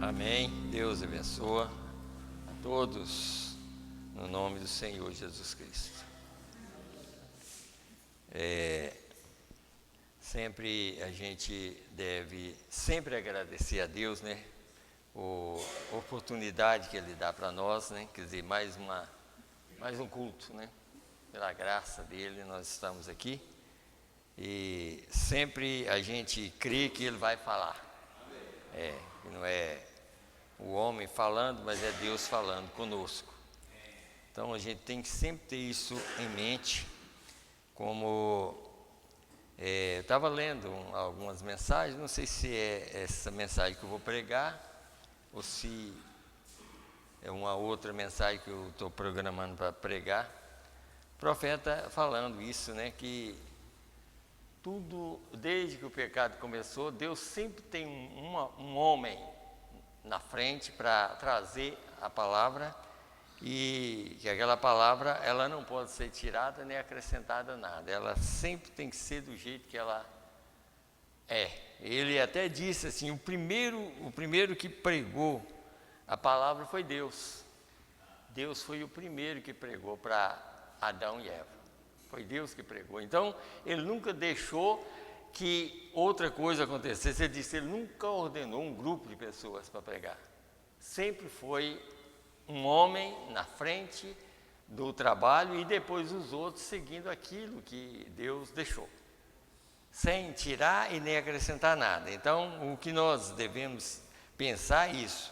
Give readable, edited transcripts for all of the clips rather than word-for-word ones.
Amém. Deus abençoa a todos no nome do Senhor Jesus Cristo. Sempre a gente deve sempre agradecer a Deus, né? A oportunidade que Ele dá para nós, né? Quer dizer, mais um culto, né? Pela graça dele nós estamos aqui e sempre a gente crê que Ele vai falar. Não é o homem falando, mas é Deus falando conosco. Então a gente tem que sempre ter isso em mente. Como eu estava lendo algumas mensagens, não sei se é essa mensagem que eu vou pregar ou se é uma outra mensagem que eu estou programando para pregar. O profeta falando isso, né, que tudo, desde que o pecado começou, Deus sempre tem um homem na frente para trazer a palavra, e que aquela palavra ela não pode ser tirada nem acrescentada nada, ela sempre tem que ser do jeito que ela é. Ele até disse assim, o primeiro que pregou a palavra foi Deus. Deus foi o primeiro que pregou para Adão e Eva. Foi Deus que pregou. Então, ele nunca deixou que outra coisa acontecesse. Ele disse, ele nunca ordenou um grupo de pessoas para pregar. Sempre foi um homem na frente do trabalho e depois os outros seguindo aquilo que Deus deixou, sem tirar e nem acrescentar nada. Então, o que nós devemos pensar é isso.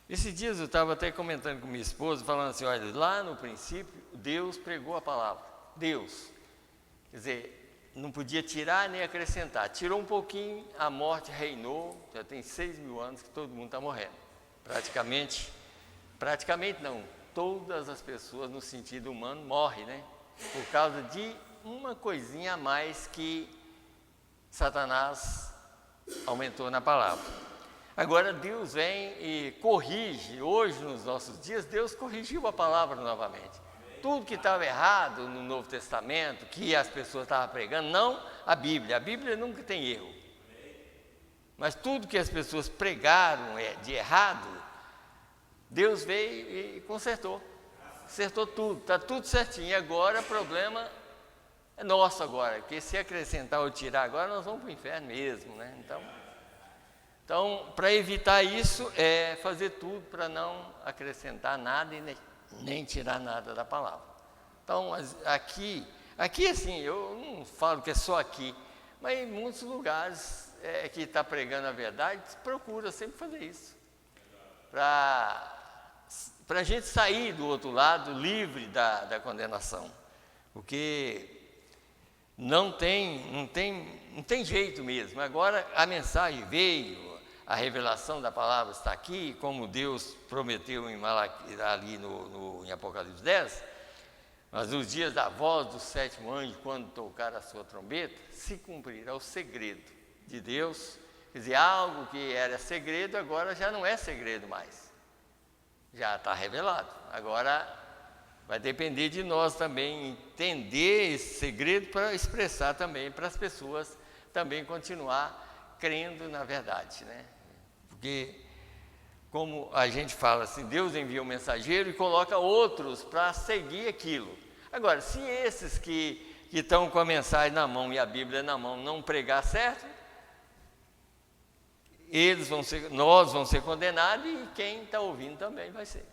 Esses dias eu estava até comentando com minha esposa, falando assim, olha, lá no princípio, Deus pregou a palavra. Deus. Quer dizer, não podia tirar nem acrescentar. Tirou um pouquinho, a morte reinou, já tem 6.000 anos que todo mundo está morrendo. Praticamente não, todas as pessoas no sentido humano morrem, né? Por causa de uma coisinha a mais que Satanás aumentou na palavra. Agora Deus vem e corrige, hoje nos nossos dias, Deus corrigiu a palavra novamente. Tudo que estava errado no Novo Testamento, que as pessoas estavam pregando, não a Bíblia nunca tem erro. Mas tudo que as pessoas pregaram de errado, Deus veio e consertou tudo, está tudo certinho. E agora o problema é nosso agora, porque se acrescentar ou tirar agora, nós vamos para o inferno mesmo, né? Então, para evitar isso, é fazer tudo para não acrescentar nada e nem tirar nada da palavra. Então, aqui assim, eu não falo que é só aqui, mas em muitos lugares que está pregando a verdade, procura sempre fazer isso. Para a gente sair do outro lado livre da condenação. Porque não tem jeito mesmo. Agora a mensagem veio, a revelação da palavra está aqui, como Deus prometeu ali em Apocalipse 10, mas nos dias da voz do sétimo anjo, quando tocar a sua trombeta, se cumprirá o segredo de Deus. Quer dizer, algo que era segredo, agora já não é segredo mais. Já está revelado. Agora vai depender de nós também entender esse segredo para expressar também para as pessoas também continuar crendo na verdade, né? Porque, como a gente fala assim, Deus envia um mensageiro e coloca outros para seguir aquilo. Agora, se esses que estão com a mensagem na mão e a Bíblia na mão não pregar certo, nós vamos ser condenados e quem está ouvindo também vai ser.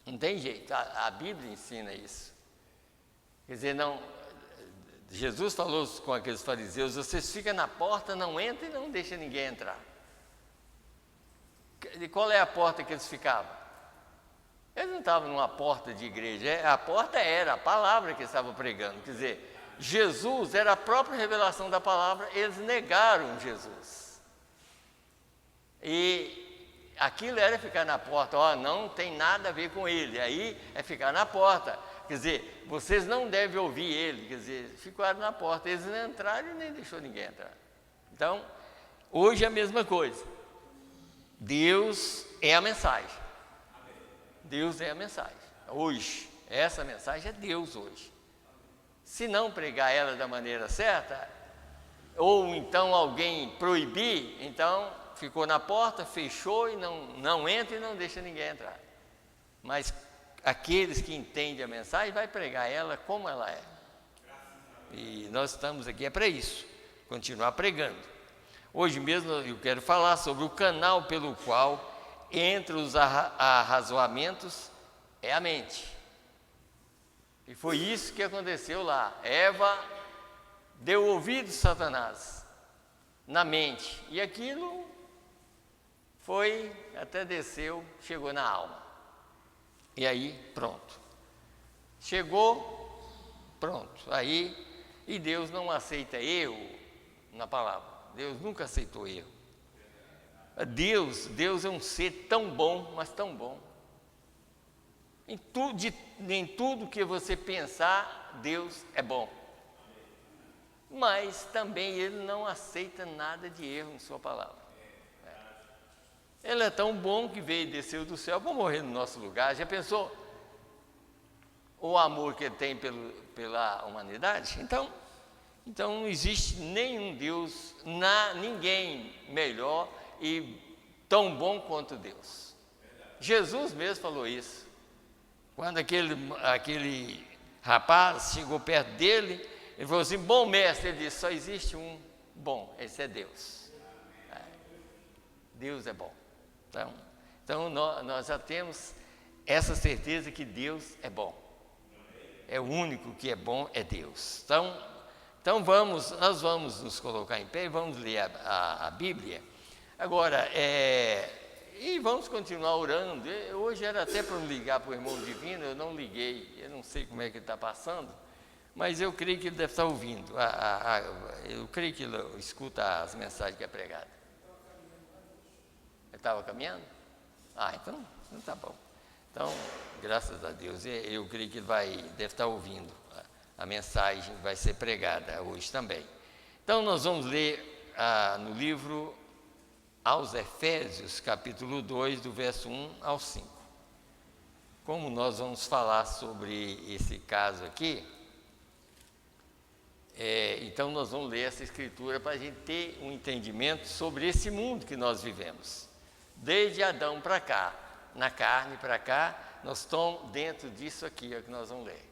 Não tem jeito, a Bíblia ensina isso. Quer dizer, Jesus falou com aqueles fariseus, vocês ficam na porta, não entram e não deixam ninguém entrar. E qual é a porta que eles ficavam? Eles não estavam numa porta de igreja, a porta era a palavra que eles estavam pregando. Quer dizer, Jesus era a própria revelação da palavra, eles negaram Jesus. E aquilo era ficar na porta, não tem nada a ver com ele, aí é ficar na porta. Quer dizer, vocês não devem ouvir ele, quer dizer, ficaram na porta, eles não entraram e nem deixou ninguém entrar. Então, hoje é a mesma coisa. Deus é a mensagem. Deus é a mensagem. Hoje, essa mensagem é Deus hoje. Se não pregar ela da maneira certa, ou então alguém proibir, então ficou na porta, fechou e não entra e não deixa ninguém entrar. Mas aqueles que entendem a mensagem vai pregar ela como ela é. E nós estamos aqui para isso, continuar pregando. Hoje mesmo eu quero falar sobre o canal pelo qual entre os arrazoamentos é a mente. E foi isso que aconteceu lá. Eva deu ouvido a Satanás na mente. E aquilo foi, até desceu, chegou na alma. E aí, pronto. Chegou, pronto. Aí, e Deus não aceita erro na palavra. Deus nunca aceitou erro. Deus é um ser tão bom, mas tão bom. Em tudo que você pensar, Deus é bom. Mas também Ele não aceita nada de erro em sua palavra. Ele é tão bom que veio e desceu do céu para morrer no nosso lugar. Já pensou o amor que Ele tem pela humanidade? Então não existe nenhum Deus, ninguém melhor e tão bom quanto Deus. Jesus mesmo falou isso. Quando aquele rapaz chegou perto dele, ele falou assim: bom mestre, ele disse: só existe um bom, esse é Deus. Deus é bom. Então nós já temos essa certeza que Deus é bom. É o único que é bom, é Deus. Então nós vamos nos colocar em pé e vamos ler a Bíblia. Agora, e vamos continuar orando. Hoje era até para ligar para o irmão divino, eu não liguei, eu não sei como é que ele está passando, mas eu creio que ele deve estar ouvindo. Eu creio que ele escuta as mensagens que é pregada. Ele estava caminhando? Então tá bom. Então, graças a Deus, eu creio que ele deve estar ouvindo. A mensagem vai ser pregada hoje também. Então, nós vamos ler no livro aos Efésios, capítulo 2, do verso 1 ao 5. Como nós vamos falar sobre esse caso aqui, então nós vamos ler essa escritura para a gente ter um entendimento sobre esse mundo que nós vivemos. Desde Adão para cá, na carne para cá, nós estamos dentro disso aqui, é o que nós vamos ler.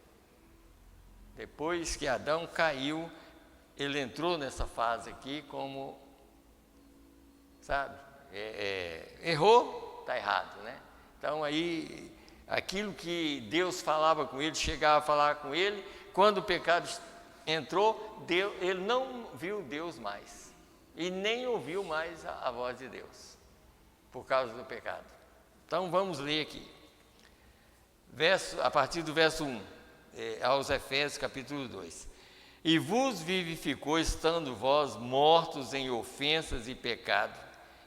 Depois que Adão caiu, ele entrou nessa fase aqui como, sabe, errou, está errado, né? Então aí, aquilo que Deus falava com ele, chegava a falar com ele, quando o pecado entrou, ele não viu Deus mais, e nem ouviu mais a voz de Deus, por causa do pecado. Então vamos ler aqui, a partir do verso 1, aos Efésios capítulo 2. E vos vivificou, estando vós mortos em ofensas e pecado,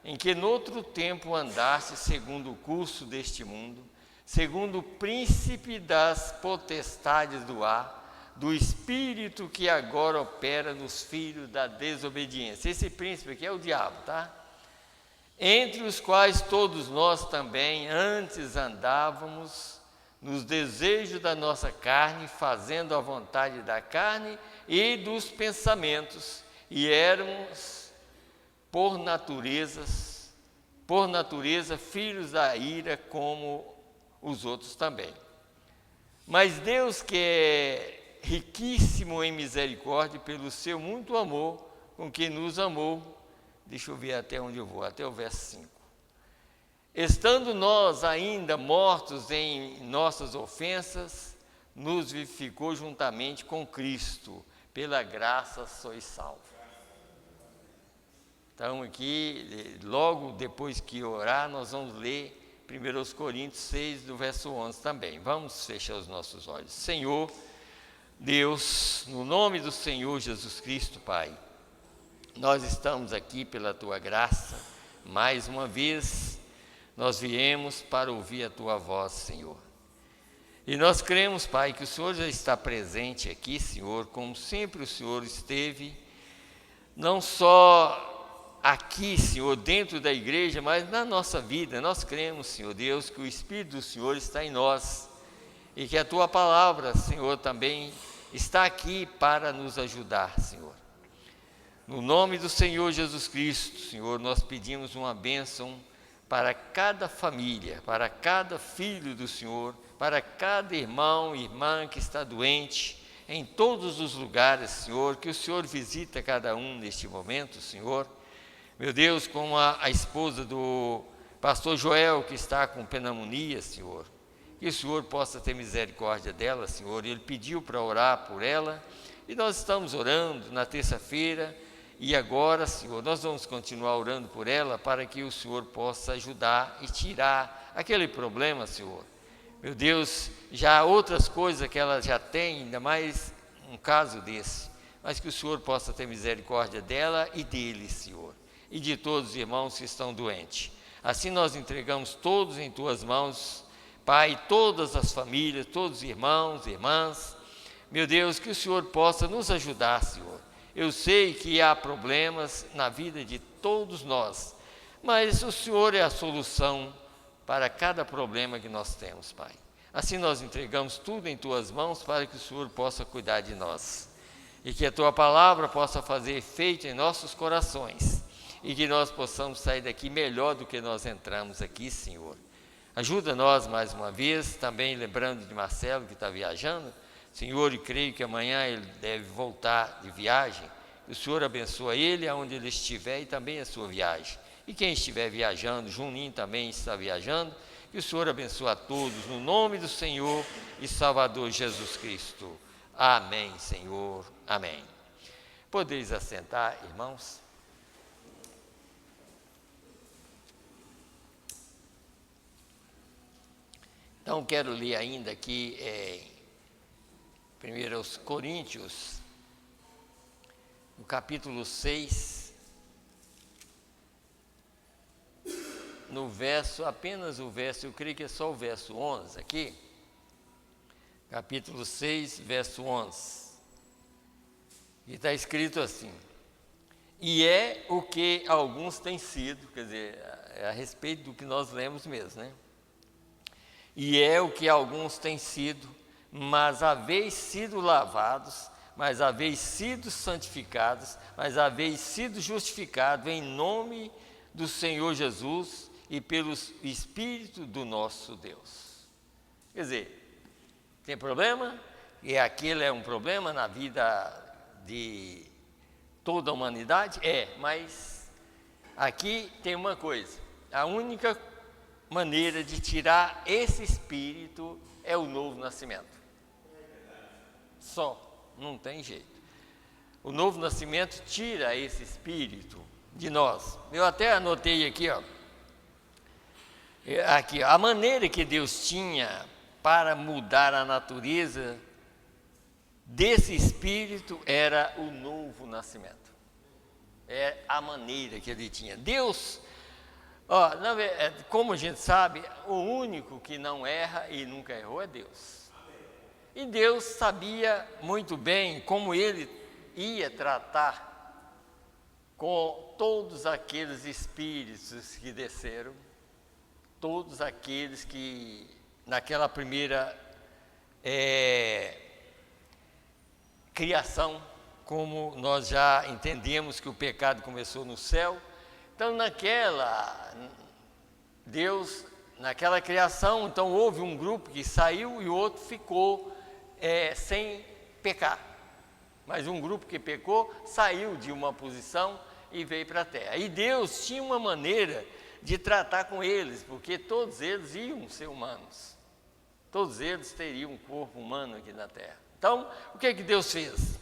em que noutro tempo andaste segundo o curso deste mundo, segundo o príncipe das potestades do ar, do espírito que agora opera nos filhos da desobediência. Esse príncipe aqui é o diabo, tá? Entre os quais todos nós também antes andávamos nos desejos da nossa carne, fazendo a vontade da carne e dos pensamentos, e éramos por natureza filhos da ira, como os outros também. Mas Deus, que é riquíssimo em misericórdia, pelo seu muito amor com que nos amou, deixa eu ver até onde eu vou, até o verso 5. Estando nós ainda mortos em nossas ofensas, nos vivificou juntamente com Cristo, pela graça sois salvos. Então aqui, logo depois que orar, nós vamos ler 1 Coríntios 6, do verso 11 também. Vamos fechar os nossos olhos. Senhor, Deus, no nome do Senhor Jesus Cristo, Pai, nós estamos aqui pela Tua graça, mais uma vez, nós viemos para ouvir a Tua voz, Senhor. E nós cremos, Pai, que o Senhor já está presente aqui, Senhor, como sempre o Senhor esteve, não só aqui, Senhor, dentro da igreja, mas na nossa vida. Nós cremos, Senhor Deus, que o Espírito do Senhor está em nós e que a Tua palavra, Senhor, também está aqui para nos ajudar, Senhor. No nome do Senhor Jesus Cristo, Senhor, nós pedimos uma bênção para cada família, para cada filho do Senhor, para cada irmão e irmã que está doente, em todos os lugares, Senhor, que o Senhor visita cada um neste momento, Senhor. Meu Deus, como a esposa do pastor Joel, que está com pneumonia, Senhor, que o Senhor possa ter misericórdia dela, Senhor. Ele pediu para orar por ela, e nós estamos orando na terça-feira, e agora, Senhor, nós vamos continuar orando por ela, para que o Senhor possa ajudar e tirar aquele problema, Senhor. Meu Deus, já há outras coisas que ela já tem, ainda mais um caso desse, mas que o Senhor possa ter misericórdia dela e dele, Senhor, e de todos os irmãos que estão doentes. Assim nós entregamos todos em Tuas mãos, Pai, todas as famílias, todos os irmãos e irmãs. Meu Deus, que o Senhor possa nos ajudar, Senhor. Eu sei que há problemas na vida de todos nós, mas o Senhor é a solução para cada problema que nós temos, Pai. Assim nós entregamos tudo em Tuas mãos para que o Senhor possa cuidar de nós. E que a Tua palavra possa fazer efeito em nossos corações. E que nós possamos sair daqui melhor do que nós entramos aqui, Senhor. Ajuda nós mais uma vez, também lembrando de Marcelo que está viajando. Senhor, e creio que amanhã ele deve voltar de viagem. O Senhor abençoa ele aonde ele estiver e também a sua viagem. E quem estiver viajando, Juninho também está viajando, que o Senhor abençoe a todos, no nome do Senhor e Salvador Jesus Cristo. Amém, Senhor. Amém. Podeis assentar, irmãos. Então, quero ler ainda aqui, 1 Coríntios, no capítulo 6, no verso, apenas o verso, eu creio que é só o verso 11 aqui, capítulo 6, verso 11, e está escrito assim: e é o que alguns têm sido, quer dizer, é a respeito do que nós lemos mesmo, né? E é o que alguns têm sido, mas haveis sido lavados, mas haveis sido santificados, mas haveis sido justificados em nome do Senhor Jesus e pelo Espírito do nosso Deus. Quer dizer, tem problema? E aquilo é um problema na vida de toda a humanidade? É, mas aqui tem uma coisa, a única maneira de tirar esse espírito é o novo nascimento. Só, não tem jeito. O novo nascimento tira esse espírito de nós. Eu até anotei aqui, aqui, a maneira que Deus tinha para mudar a natureza desse espírito era o novo nascimento. É a maneira que ele tinha. Deus, como a gente sabe, o único que não erra e nunca errou é Deus. E Deus sabia muito bem como Ele ia tratar com todos aqueles espíritos que desceram, todos aqueles que naquela primeira criação, como nós já entendemos que o pecado começou no céu. Então, naquela criação, então houve um grupo que saiu e o outro ficou sem pecar. Mas um grupo que pecou saiu de uma posição e veio para a terra. E Deus tinha uma maneira de tratar com eles, porque todos eles iam ser humanos. Todos eles teriam um corpo humano aqui na terra. Então, o que Deus fez?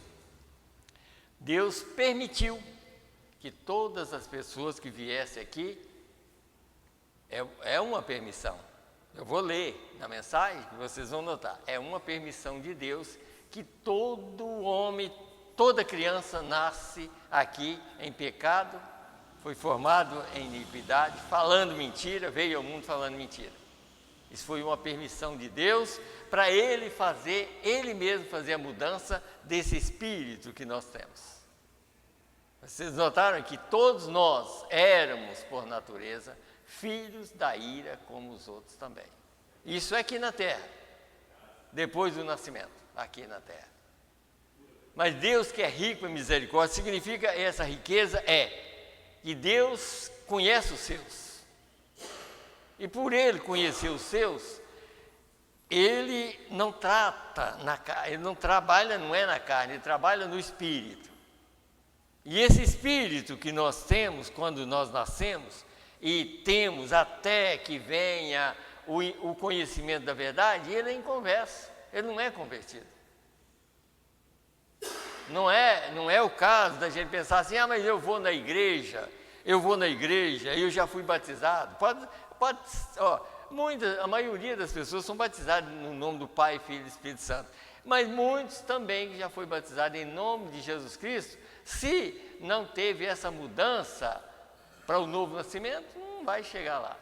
Deus permitiu que todas as pessoas que viessem aqui, é uma permissão. Eu vou ler na mensagem que vocês vão notar. É uma permissão de Deus que todo homem, toda criança nasce aqui em pecado, foi formado em iniquidade, falando mentira, veio ao mundo falando mentira. Isso foi uma permissão de Deus para Ele mesmo fazer a mudança desse espírito que nós temos. Vocês notaram que todos nós éramos, por natureza, filhos da ira como os outros também. Isso é aqui na terra, depois do nascimento, aqui na terra. Mas Deus que é rico em misericórdia, significa essa riqueza que Deus conhece os seus. E por Ele conhecer os seus, Ele não trata na carne, Ele não trabalha, não é na carne, Ele trabalha no Espírito. E esse Espírito que nós temos quando nós nascemos, e temos até que venha o conhecimento da verdade, ele é inconverso, ele não é convertido. Não é o caso da gente pensar assim, mas eu vou na igreja, eu já fui batizado. A maioria das pessoas são batizadas no nome do Pai, Filho e Espírito Santo. Mas muitos também já foi batizado em nome de Jesus Cristo. Se não teve essa mudança para o novo nascimento, não vai chegar lá.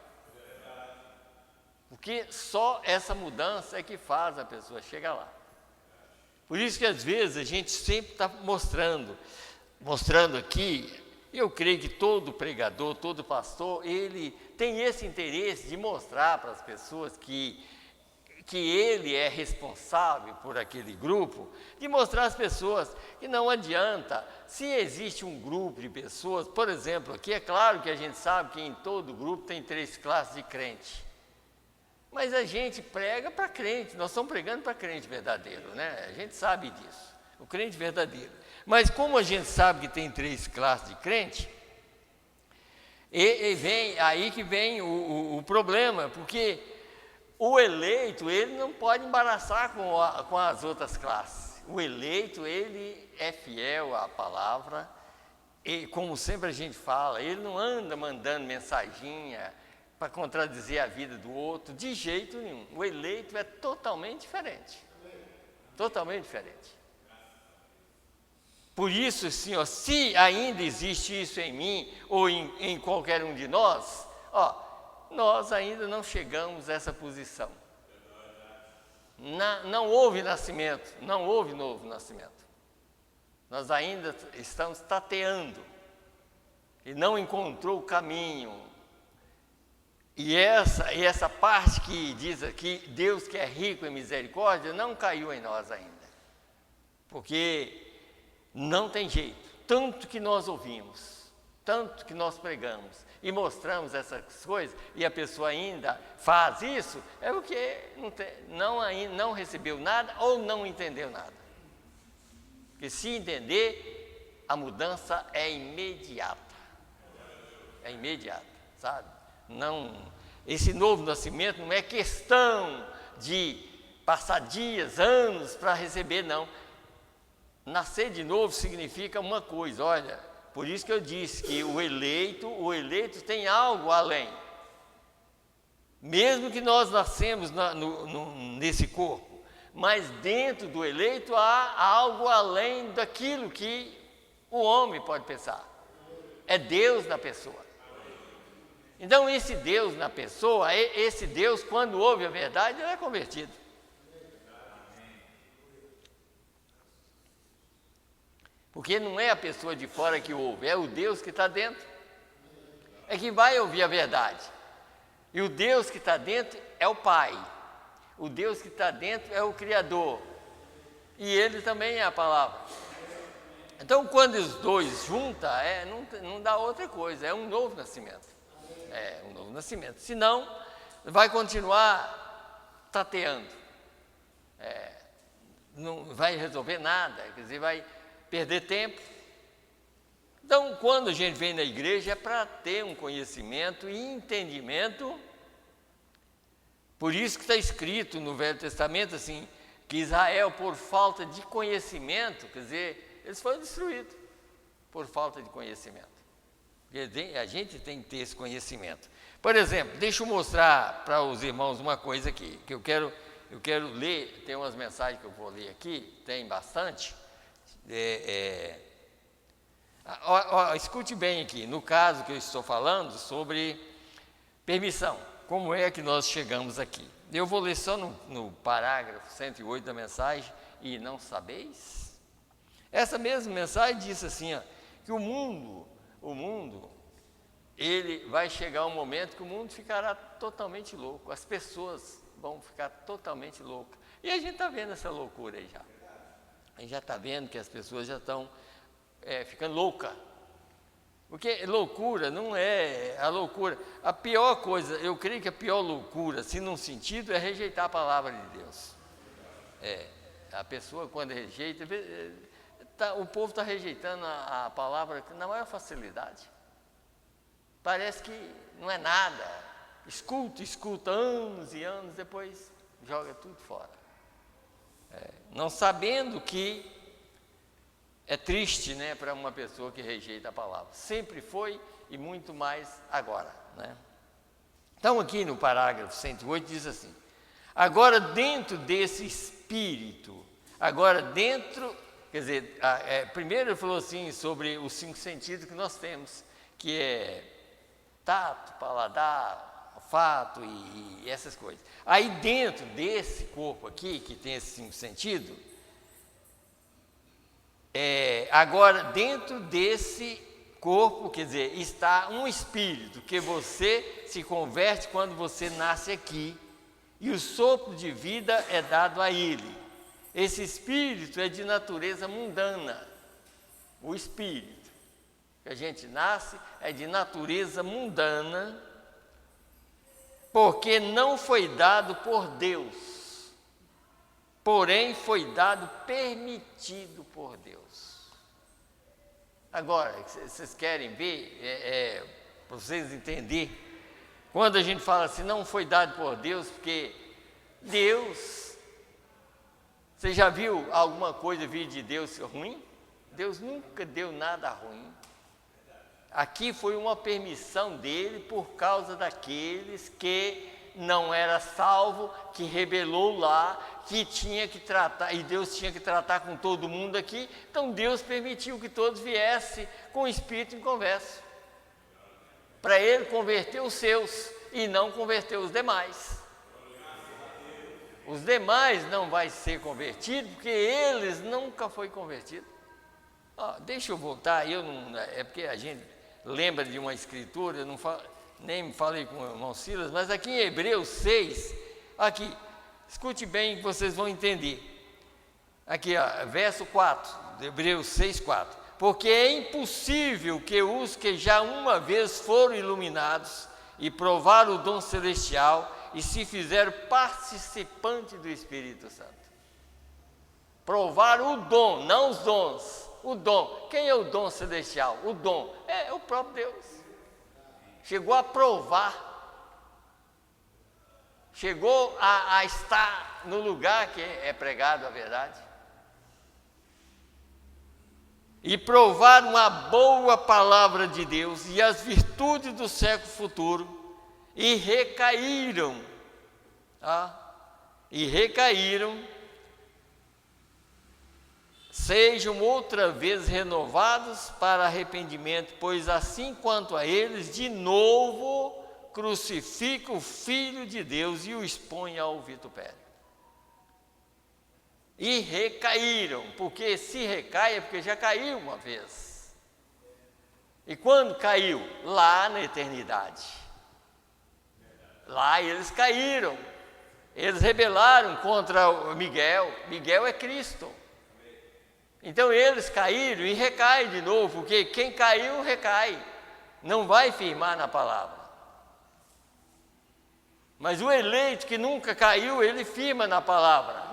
Porque só essa mudança é que faz a pessoa chegar lá. Por isso que às vezes a gente sempre está mostrando aqui, eu creio que todo pregador, todo pastor, ele tem esse interesse de mostrar para as pessoas que ele é responsável por aquele grupo, de mostrar às pessoas que não adianta, se existe um grupo de pessoas, por exemplo, aqui é claro que a gente sabe que em todo grupo tem 3 classes de crente. Mas a gente prega para crente, nós estamos pregando para crente verdadeiro, né? A gente sabe disso, o crente verdadeiro. Mas como a gente sabe que tem 3 classes de crente, aí que vem o problema, porque o eleito, ele não pode embaraçar com as outras classes. O eleito, ele é fiel à palavra, e como sempre a gente fala, ele não anda mandando mensaginha para contradizer a vida do outro, de jeito nenhum. O eleito é totalmente diferente. Totalmente diferente. Por isso, assim, se ainda existe isso em mim, ou em qualquer um de nós, nós ainda não chegamos a essa posição. Não houve nascimento, não houve novo nascimento. Nós ainda estamos tateando, e não encontrou o caminho. E essa parte que diz aqui, Deus que é rico em misericórdia, não caiu em nós ainda. Porque não tem jeito. Tanto que nós ouvimos, tanto que nós pregamos e mostramos essas coisas, e a pessoa ainda faz isso, é porque não recebeu nada ou não entendeu nada. Porque se entender, a mudança é imediata. É imediata, sabe? Esse novo nascimento não é questão de passar dias, anos para receber, não. Nascer de novo significa uma coisa, olha, por isso que eu disse que o eleito tem algo além. Mesmo que nós nascemos nesse corpo, mas dentro do eleito há algo além daquilo que o homem pode pensar. É Deus na pessoa. Então, esse Deus na pessoa, esse Deus, quando ouve a verdade, ele é convertido. Porque não é a pessoa de fora que ouve, é o Deus que está dentro. É que vai ouvir a verdade. E o Deus que está dentro é o Pai. O Deus que está dentro é o Criador. E Ele também é a palavra. Então, quando os dois juntam, não dá outra coisa, é um novo nascimento. É um novo nascimento. Senão, vai continuar tateando. Não vai resolver nada, quer dizer, vai perder tempo. Então, quando a gente vem na igreja, é para ter um conhecimento e entendimento. Por isso que está escrito no Velho Testamento, assim, que Israel, por falta de conhecimento, quer dizer, eles foram destruídos por falta de conhecimento. A gente tem que ter esse conhecimento. Por exemplo, deixa eu mostrar para os irmãos uma coisa aqui, que eu quero ler, tem umas mensagens que eu vou ler aqui, tem bastante. Escute bem aqui, no caso que eu estou falando sobre permissão, como é que nós chegamos aqui. Eu vou ler só no parágrafo 108 da mensagem, e não sabeis? Essa mesma mensagem diz assim, que o mundo, ele vai chegar um momento que o mundo ficará totalmente louco, as pessoas vão ficar totalmente loucas. E a gente está vendo essa loucura aí já. A gente já está vendo que as pessoas já estão ficando loucas. Porque loucura não é a loucura. A pior coisa, eu creio que a pior loucura, se num sentido, é rejeitar a palavra de Deus. A pessoa quando rejeita, o povo está rejeitando a palavra na maior facilidade. Parece que não é nada. Escuta anos e anos, depois joga tudo fora. Não sabendo que é triste, né, para uma pessoa que rejeita a palavra. Sempre foi e muito mais agora, né? Então aqui no parágrafo 108 diz assim: agora dentro desse espírito, quer dizer, primeiro ele falou assim sobre os 5 sentidos que nós temos, que é tato, paladar, olfato e essas coisas. Aí dentro desse corpo aqui, que tem esses 5 sentidos, agora dentro desse corpo, quer dizer, está um espírito que você se converte quando você nasce aqui, e o sopro de vida é dado a ele. Esse espírito é de natureza mundana. O espírito que a gente nasce é de natureza mundana, porque não foi dado por Deus, porém foi dado permitido por Deus. Agora, vocês querem ver, para vocês entenderem, quando a gente fala assim, não foi dado por Deus, porque Deus, você já viu alguma coisa vir de Deus ruim? Deus nunca deu nada ruim. Aqui foi uma permissão dele por causa daqueles que não era salvo, que rebelou lá, que tinha que tratar, e Deus tinha que tratar com todo mundo aqui, então Deus permitiu que todos viessem com o Espírito em conversa, para ele converter os seus e não converter os demais. Os demais não vai ser convertidos, porque eles nunca foi convertido. Deixa eu voltar, é porque a gente lembra de uma escritura, eu nem falei com o irmão Silas, mas aqui em Hebreus 6, aqui, escute bem que vocês vão entender. Aqui, verso 4, Hebreus 6, 4. Porque é impossível que os que já uma vez foram iluminados e provaram o dom celestial e se fizeram participantes do Espírito Santo. Provaram o dom, não os dons, o dom. Quem é o dom celestial? O dom é o próprio Deus. Chegou a provar, chegou a estar no lugar que é pregado a verdade. E provaram a boa palavra de Deus e as virtudes do século futuro, e recaíram, sejam outra vez renovados para arrependimento, pois assim quanto a eles, de novo crucificam o Filho de Deus e o expõem ao vitupério. E recaíram, porque se recai é porque já caiu uma vez. E quando caiu? Lá na eternidade. Lá eles caíram, eles rebelaram contra o Miguel. Miguel é Cristo. Então eles caíram e recaem de novo, porque quem caiu, recai, não vai firmar na palavra. Mas o eleito que nunca caiu, ele firma na palavra.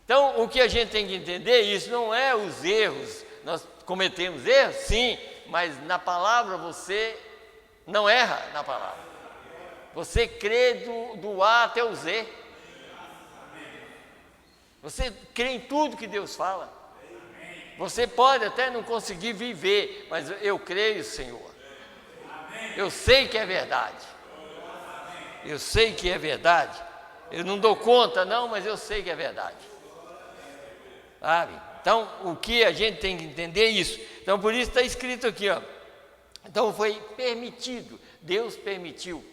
Então o que a gente tem que entender, isso não é os erros, nós cometemos erros, sim, mas na palavra você não erra na palavra. Você crê do A até o Z. Você crê em tudo que Deus fala. Você pode até não conseguir viver, mas eu creio, Senhor. Eu sei que é verdade. Eu sei que é verdade. Eu não dou conta não, mas eu sei que é verdade. Sabe? Então, o que a gente tem que entender é isso. Então, por isso está escrito aqui, Então, foi permitido, Deus permitiu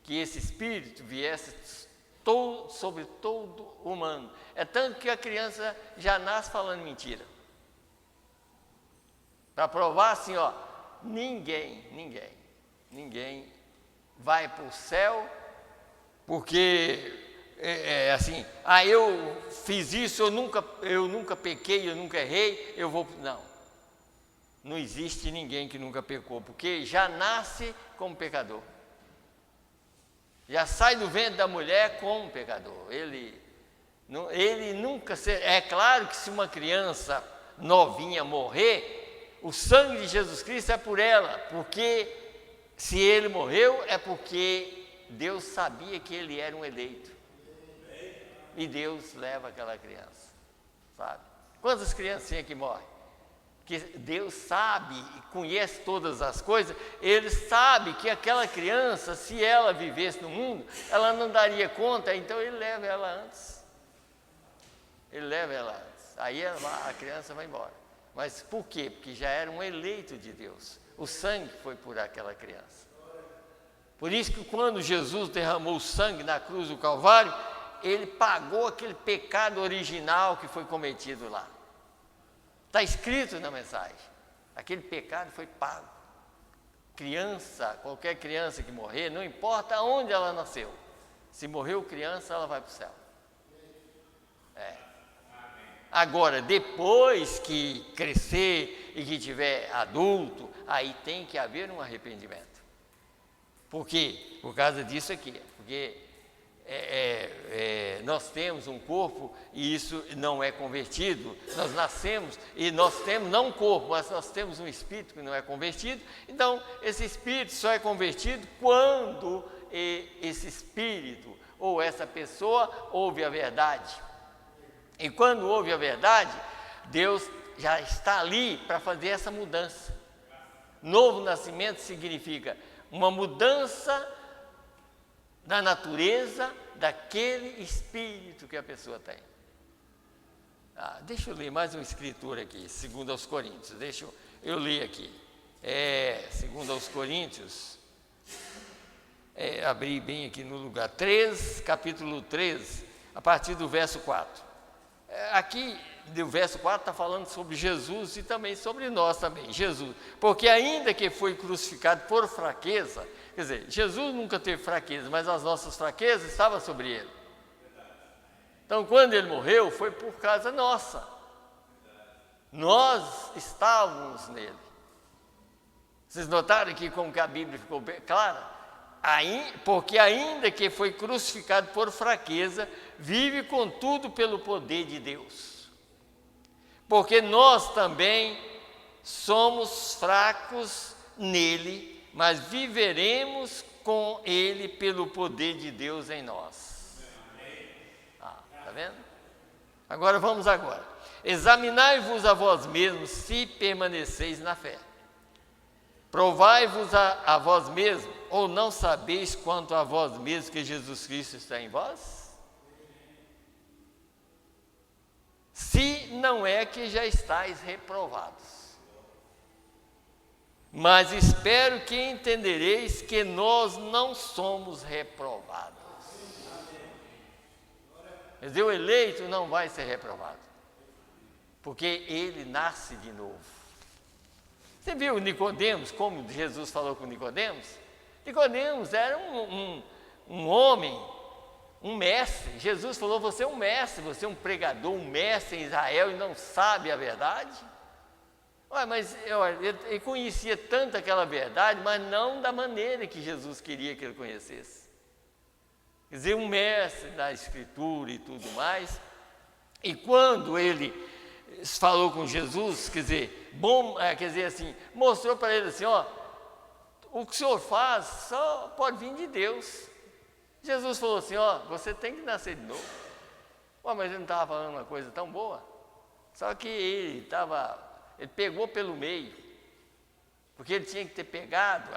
que esse Espírito viesse sobre todo humano. É tanto que a criança já nasce falando mentira. Para provar assim, ninguém vai para o céu porque assim, eu fiz isso, eu nunca pequei, eu nunca errei, eu vou... Não existe ninguém que nunca pecou, porque já nasce como pecador. Já sai do ventre da mulher como pecador. Ele nunca... É claro que se uma criança novinha morrer, o sangue de Jesus Cristo é por ela, porque se ele morreu é porque Deus sabia que ele era um eleito. E Deus leva aquela criança, sabe? Quantas criancinhas que morrem? Que Deus sabe e conhece todas as coisas, Ele sabe que aquela criança, se ela vivesse no mundo, ela não daria conta, então Ele leva ela antes. Ele leva ela antes. Aí a criança vai embora. Mas por quê? Porque já era um eleito de Deus. O sangue foi por aquela criança. Por isso que quando Jesus derramou o sangue na cruz do Calvário, Ele pagou aquele pecado original que foi cometido lá. Está escrito na mensagem. Aquele pecado foi pago. Criança, qualquer criança que morrer, não importa onde ela nasceu. Se morreu criança, ela vai para o céu. Agora, depois que crescer e que tiver adulto, aí tem que haver um arrependimento. Por quê? Por causa disso aqui. Porque nós temos um corpo e isso não é convertido. Nós nascemos e nós temos, não um corpo, mas nós temos um espírito que não é convertido. Então, esse espírito só é convertido quando esse espírito ou essa pessoa ouve a verdade. E quando ouve a verdade, Deus já está ali para fazer essa mudança. Novo nascimento significa uma mudança da natureza daquele espírito que a pessoa tem. Deixa eu ler mais uma escritura aqui, 2 aos Coríntios. Deixa eu ler aqui. 2 aos Coríntios, abri bem aqui no lugar, 3, capítulo 3, a partir do verso 4. Aqui, do verso 4, está falando sobre Jesus e também sobre nós também, Jesus. Porque ainda que foi crucificado por fraqueza, quer dizer, Jesus nunca teve fraqueza, mas as nossas fraquezas estavam sobre ele. Então, quando ele morreu, foi por causa nossa. Nós estávamos nele. Vocês notaram aqui como que a Bíblia ficou bem clara? Porque ainda que foi crucificado por fraqueza, vive contudo pelo poder de Deus. Porque nós também somos fracos nele, mas viveremos com ele pelo poder de Deus em nós. Tá vendo? Agora vamos agora. Examinai-vos a vós mesmos se permaneceis na fé. Provai-vos a vós mesmos, ou não sabeis quanto a vós mesmos que Jesus Cristo está em vós? Se não é que já estáis reprovados. Mas espero que entendereis que nós não somos reprovados. Quer dizer, o eleito não vai ser reprovado, porque ele nasce de novo. Você viu Nicodemos, como Jesus falou com Nicodemos? Nicodemos era um homem, um mestre. Jesus falou, você é um mestre, você é um pregador, um mestre em Israel e não sabe a verdade? Mas ele conhecia tanto aquela verdade, mas não da maneira que Jesus queria que ele conhecesse. Quer dizer, um mestre da Escritura e tudo mais. E quando ele falou com Jesus, quer dizer assim, mostrou para ele assim, o que o senhor faz só pode vir de Deus. Jesus falou assim, você tem que nascer de novo. Mas ele não estava falando uma coisa tão boa. Só que ele pegou pelo meio, porque ele tinha que ter pegado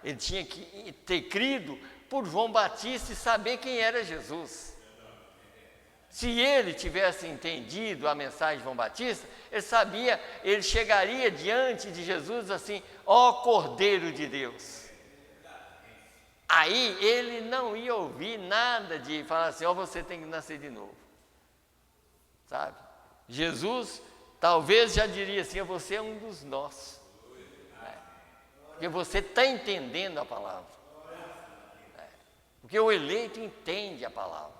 ele tinha que ter crido por João Batista e saber quem era Jesus. Se ele tivesse entendido a mensagem de João Batista, ele chegaria diante de Jesus assim, Cordeiro de Deus. Aí ele não ia ouvir nada de falar assim, você tem que nascer de novo. Sabe? Jesus talvez já diria assim, você é um dos nossos. Porque você está entendendo a palavra. Porque o eleito entende a palavra.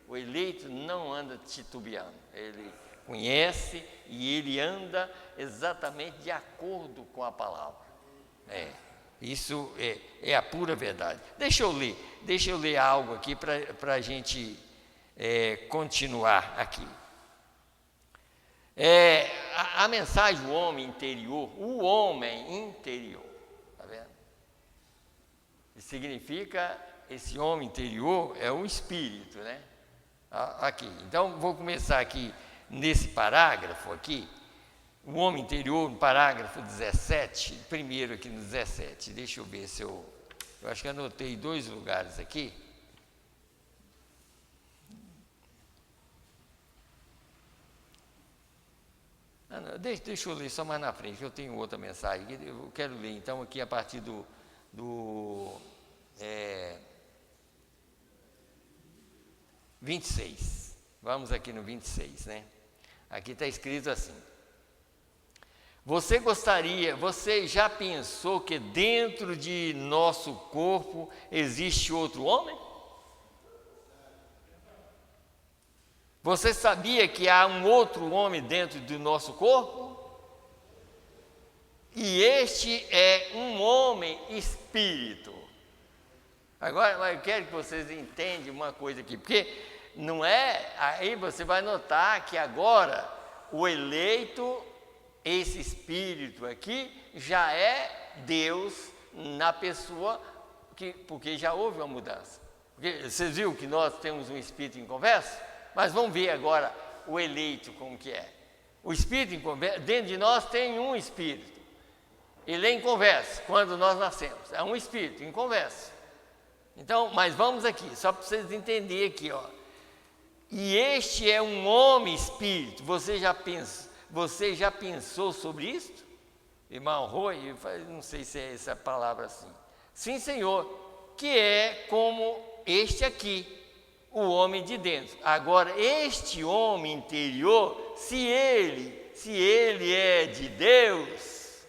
O eleito não anda titubeando, ele conhece e ele anda exatamente de acordo com a palavra. Isso é a pura verdade. Deixa eu ler algo aqui para a gente continuar aqui. A mensagem do homem interior, o homem interior, está vendo? Significa, esse homem interior é o espírito, né? Aqui, então vou começar aqui nesse parágrafo aqui, o homem interior, no parágrafo 17, primeiro aqui no 17, deixa eu ver se eu acho que anotei 2 lugares aqui. Deixa eu ler só mais na frente, que eu tenho outra mensagem, eu quero ler então aqui a partir do 26, vamos aqui no 26, né? Aqui está escrito assim: você já pensou que dentro de nosso corpo existe outro homem? Você sabia que há um outro homem dentro do nosso corpo? E este é um homem espírito. Agora, eu quero que vocês entendam uma coisa aqui, porque não é, aí você vai notar que agora o eleito, esse espírito aqui, já é Deus na pessoa, porque já houve uma mudança. Porque vocês viram que nós temos um espírito em conversa? Mas vamos ver agora o eleito como que é. O espírito em conversa, dentro de nós tem um espírito. Ele é em conversa, quando nós nascemos. É um espírito em conversa. Então, mas vamos aqui, só para vocês entenderem aqui, ó. E este é um homem espírito. Você já pensou sobre isso? Irmão Roy, não sei se é essa palavra assim. Sim, Senhor, que é como este aqui, o homem de dentro. Agora, este homem interior, se ele é de Deus,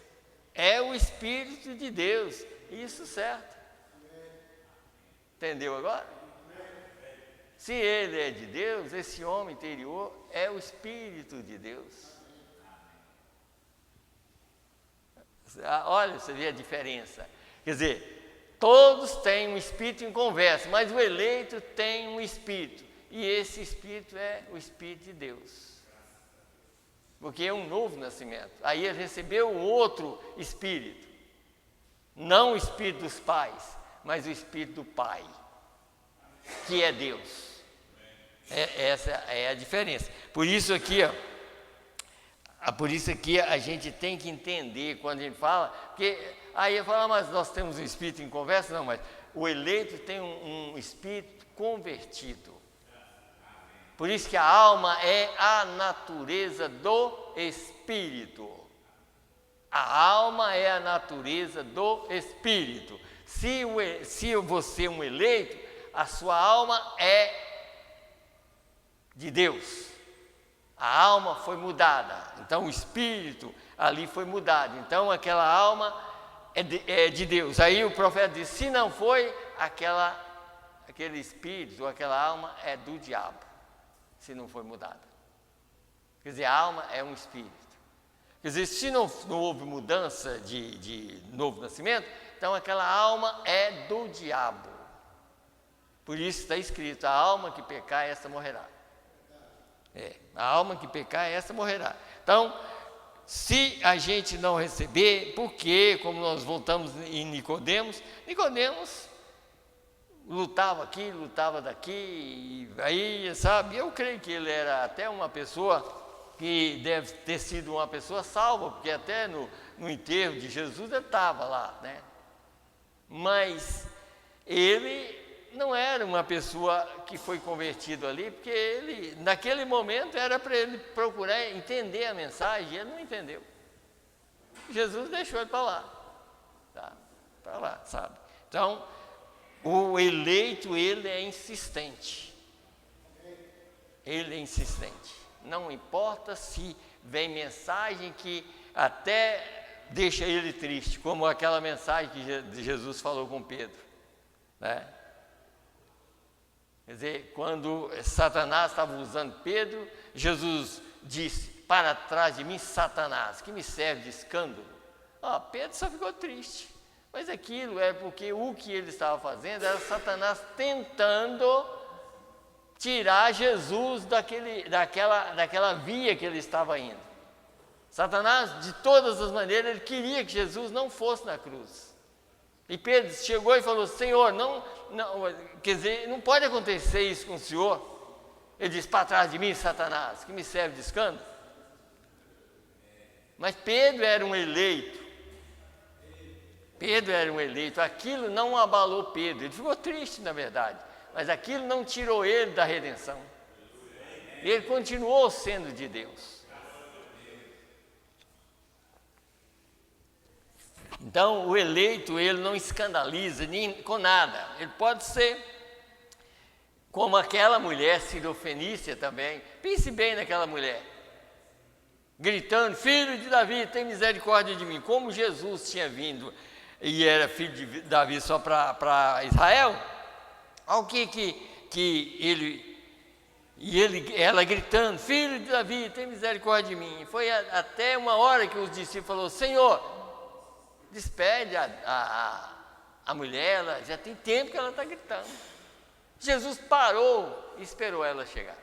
é o Espírito de Deus. Isso certo. Entendeu agora? Se ele é de Deus, esse homem interior é o Espírito de Deus. Olha, você vê a diferença. Quer dizer, todos têm um espírito em conversa, mas o eleito tem um espírito. E esse espírito é o Espírito de Deus. Porque é um novo nascimento. Aí ele recebeu um outro espírito. Não o espírito dos pais, mas o espírito do Pai, que é Deus. Essa é a diferença. Por isso aqui, a gente tem que entender quando a gente fala, porque aí eu falo, mas nós temos um espírito em conversa? Não, mas o eleito tem um espírito convertido. Por isso que a alma é a natureza do espírito. A alma é a natureza do espírito. Se você é um eleito, a sua alma é de Deus. A alma foi mudada. Então o espírito ali foi mudado. Então aquela alma é de Deus. Aí o profeta diz, se não foi, aquele espírito ou aquela alma é do diabo, se não foi mudada. Quer dizer, a alma é um espírito. Quer dizer, se não houve mudança de novo nascimento, então aquela alma é do diabo. Por isso está escrito, a alma que pecar, essa morrerá. A alma que pecar, essa morrerá. Então, se a gente não receber, porque, como nós voltamos em Nicodemos lutava aqui, lutava daqui, e aí, sabe, eu creio que ele era até uma pessoa que deve ter sido uma pessoa salva, porque até no enterro de Jesus ele estava lá, né? Mas ele não era uma pessoa que foi convertido ali, porque ele, naquele momento, era para ele procurar entender a mensagem, e ele não entendeu. Jesus deixou ele para lá, tá? Para lá, sabe? Então, o eleito, ele é insistente. Ele é insistente. Não importa se vem mensagem que até deixa ele triste, como aquela mensagem que Jesus falou com Pedro, né? Quer dizer, quando Satanás estava usando Pedro, Jesus disse: para trás de mim, Satanás, que me serve de escândalo. Pedro só ficou triste. Mas aquilo é porque o que ele estava fazendo era Satanás tentando tirar Jesus daquela via que ele estava indo. Satanás, de todas as maneiras, ele queria que Jesus não fosse na cruz. E Pedro chegou e falou: Senhor, não, quer dizer, não pode acontecer isso com o Senhor. Ele disse: para trás de mim, Satanás, que me serve de escândalo. Mas Pedro era um eleito. Pedro era um eleito. Aquilo não abalou Pedro. Ele ficou triste, na verdade. Mas aquilo não tirou ele da redenção. Ele continuou sendo de Deus. Então, o eleito, ele não escandaliza nem com nada. Ele pode ser como aquela mulher sirofenícia também. Pense bem naquela mulher, gritando: filho de Davi, tem misericórdia de mim. Como Jesus tinha vindo e era filho de Davi só para Israel, ao ela gritando: filho de Davi, tem misericórdia de mim. Foi até uma hora que os discípulos falaram: Senhor, despede a mulher, ela já tem tempo que ela está gritando. Jesus parou e esperou ela chegar,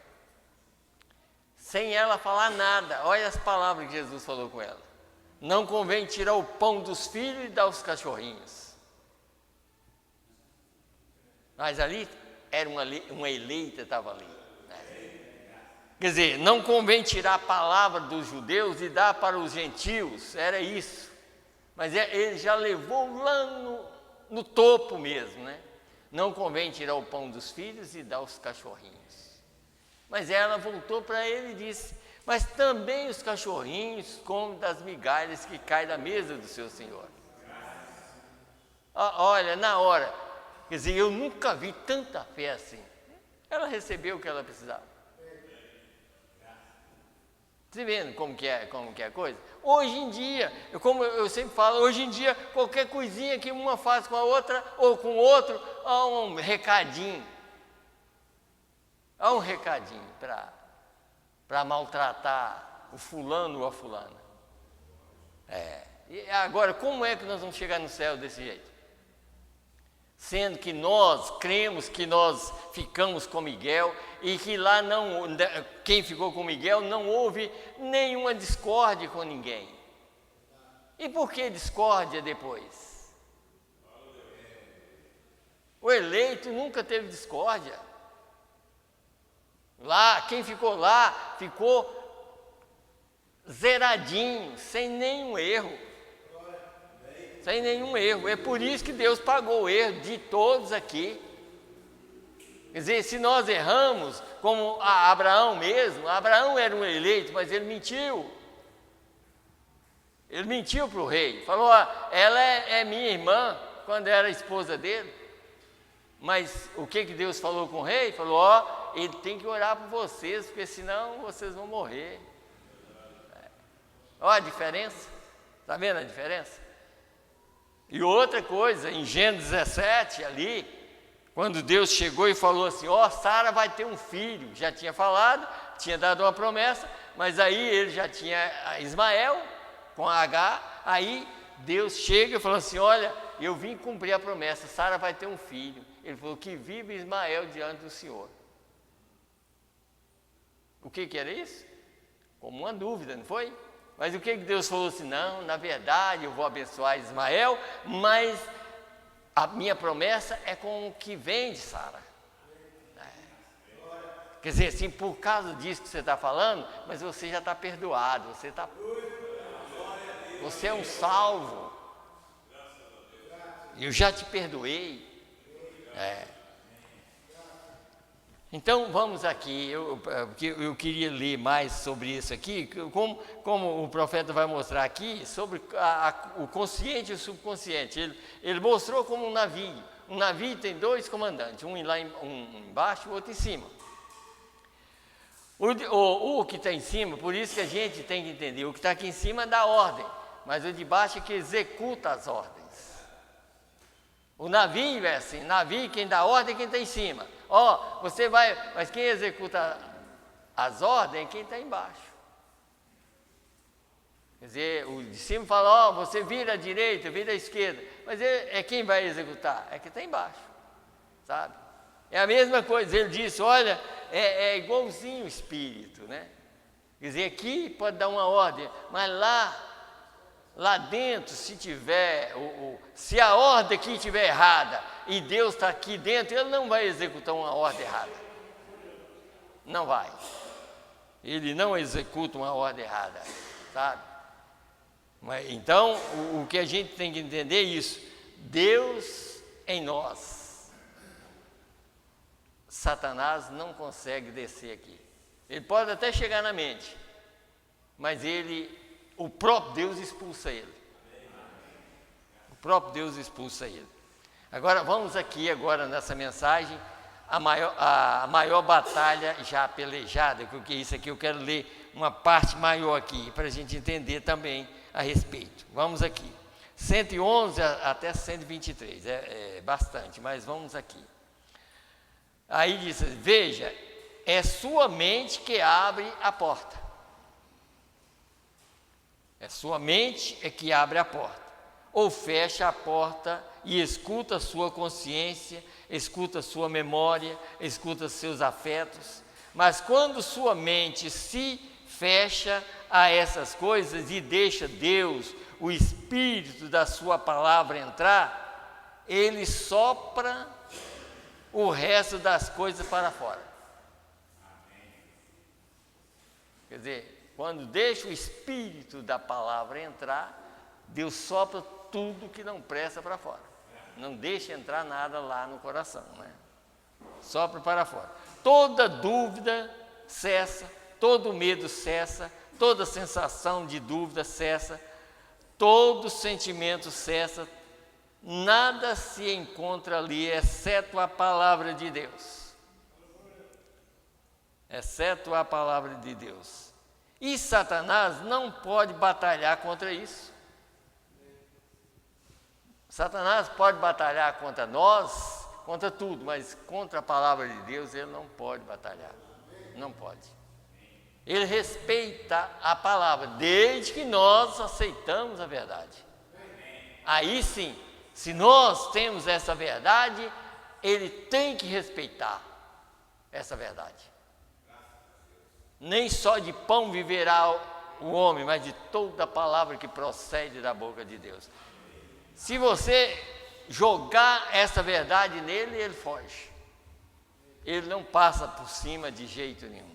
sem ela falar nada. Olha as palavras que Jesus falou com ela: não convém tirar o pão dos filhos e dar aos cachorrinhos. Mas ali era uma eleita, estava ali, né? Quer dizer, não convém tirar a palavra dos judeus e dar para os gentios, era isso. Mas ele já levou lá no topo mesmo, né? Não convém tirar o pão dos filhos e dar aos cachorrinhos. Mas ela voltou para ele e disse: mas também os cachorrinhos comem das migalhas que caem da mesa do seu senhor. Olha, na hora, quer dizer, eu nunca vi tanta fé assim. Ela recebeu o que ela precisava. Você vendo como que é a coisa? Hoje em dia, como eu sempre falo, hoje em dia, qualquer coisinha que uma faz com a outra ou com o outro, há um recadinho. Há um recadinho para maltratar o fulano ou a fulana. E agora, como é que nós vamos chegar no céu desse jeito? Sendo que nós cremos que nós ficamos com Miguel e que lá quem ficou com Miguel não houve nenhuma discórdia com ninguém. E por que discórdia depois? O eleito nunca teve discórdia. Lá, quem ficou lá, ficou zeradinho, sem nenhum erro. Sem nenhum erro. É por isso que Deus pagou o erro de todos aqui. Quer dizer, se nós erramos, como Abraão mesmo, Abraão era um eleito, mas ele mentiu. Ele mentiu para o rei. Falou: ela é minha irmã, quando era esposa dele. Mas o que Deus falou com o rei? Falou: ele tem que orar por vocês, porque senão vocês vão morrer. Olha a diferença. Está vendo a diferença? E outra coisa, em Gênesis 17, ali, quando Deus chegou e falou assim: Sara vai ter um filho. Já tinha falado, tinha dado uma promessa, mas aí ele já tinha Ismael com Agar. Aí Deus chega e falou assim: olha, eu vim cumprir a promessa, Sara vai ter um filho. Ele falou: que vive Ismael diante do Senhor. O que era isso? Como uma dúvida, não foi? Mas o que Deus falou assim? Não, na verdade eu vou abençoar Ismael, mas a minha promessa é com o que vem de Sara. Quer dizer, assim, por causa disso que você está falando, mas você já está perdoado, você é um salvo. Eu já te perdoei. Então vamos aqui, eu queria ler mais sobre isso aqui, como o profeta vai mostrar aqui, sobre o consciente e o subconsciente. Ele mostrou como um navio. Um navio tem dois comandantes, um embaixo e o outro em cima. O que está em cima, por isso que a gente tem que entender, o que está aqui em cima dá ordem, mas o de baixo é que executa as ordens. O navio é assim, navio quem dá ordem é quem está em cima. Ó, você vai, mas quem executa as ordens é quem está embaixo. Quer dizer, o de cima fala, ó, você vira à direita, vira à esquerda, mas é quem vai executar? É quem está embaixo, sabe? É a mesma coisa, ele disse, olha, é igualzinho o Espírito, né? Quer dizer, aqui pode dar uma ordem, mas lá dentro, se tiver, se a ordem aqui estiver errada e Deus está aqui dentro, Ele não vai executar uma ordem errada. Não vai. Ele não executa uma ordem errada, sabe? Mas, então, o que a gente tem que entender é isso. Deus em nós. Satanás não consegue descer aqui. Ele pode até chegar na mente, mas o próprio Deus expulsa ele. O próprio Deus expulsa ele. Agora, vamos aqui agora nessa mensagem, a maior batalha já pelejada, porque isso aqui eu quero ler uma parte maior aqui, para a gente entender também a respeito. Vamos aqui. 111 até 123, é bastante, mas vamos aqui. Aí diz, veja, é sua mente que abre a porta. É sua mente que abre a porta. Ou fecha a porta e escuta a sua consciência, escuta a sua memória, escuta seus afetos. Mas quando sua mente se fecha a essas coisas e deixa Deus, o Espírito da sua palavra entrar, ele sopra o resto das coisas para fora. Quer dizer, quando deixa o Espírito da palavra entrar, Deus sopra tudo que não presta para fora. Não deixa entrar nada lá no coração, né? Sopra para fora. Toda dúvida cessa, todo medo cessa, toda sensação de dúvida cessa, todo sentimento cessa, nada se encontra ali, exceto a palavra de Deus. Exceto a palavra de Deus. E Satanás não pode batalhar contra isso. Satanás pode batalhar contra nós, contra tudo, mas contra a palavra de Deus ele não pode batalhar. Não pode. Ele respeita a palavra, desde que nós aceitamos a verdade. Aí sim, se nós temos essa verdade, ele tem que respeitar essa verdade. Nem só de pão viverá o homem, mas de toda a palavra que procede da boca de Deus. Se você jogar essa verdade nele, ele foge. Ele não passa por cima de jeito nenhum.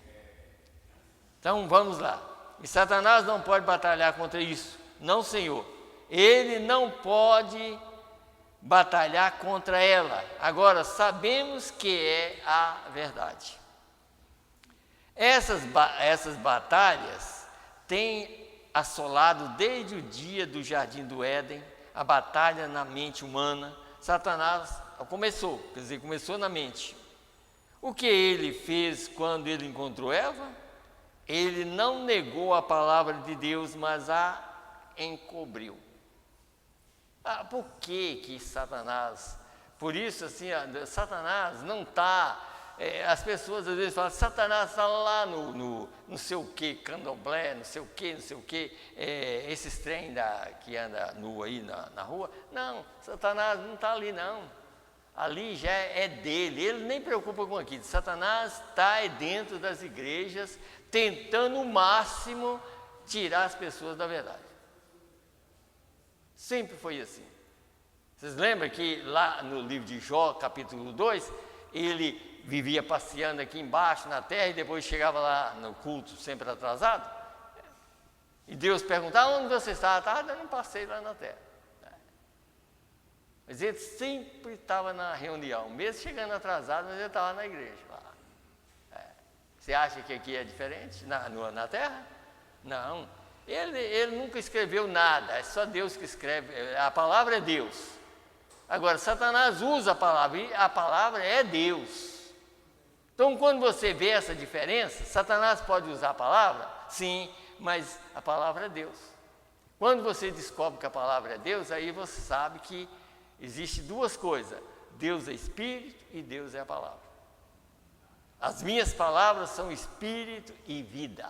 Então vamos lá. E Satanás não pode batalhar contra isso. Não, Senhor. Ele não pode batalhar contra ela. Agora, sabemos que é a verdade. Essas batalhas têm assolado desde o dia do Jardim do Éden, a batalha na mente humana. Satanás começou na mente. O que ele fez quando ele encontrou Eva? Ele não negou a palavra de Deus, mas a encobriu. Por que Satanás? Por isso, assim, Satanás não está... as pessoas às vezes falam, Satanás está lá no não sei o que, candomblé, não sei o que, esses trem que anda nu aí na rua. Não, Satanás não está ali não. Ali já é dele, ele nem preocupa com aquilo. Satanás está dentro das igrejas, tentando o máximo tirar as pessoas da verdade. Sempre foi assim. Vocês lembram que lá no livro de Jó, capítulo 2, ele vivia passeando aqui embaixo na terra e depois chegava lá no culto sempre atrasado? E Deus perguntava, onde você está? Estava dando um passeio lá na terra. Mas ele sempre estava na reunião, mesmo chegando atrasado, mas ele estava na igreja lá. Você acha que aqui é diferente na terra? Não. Ele nunca escreveu nada, é só Deus que escreve, a palavra é Deus. Agora, Satanás usa a palavra, e a palavra é Deus. Então, quando você vê essa diferença, Satanás pode usar a palavra? Sim, mas a palavra é Deus. Quando você descobre que a palavra é Deus, aí você sabe que existe duas coisas, Deus é Espírito e Deus é a palavra. As minhas palavras são espírito e vida.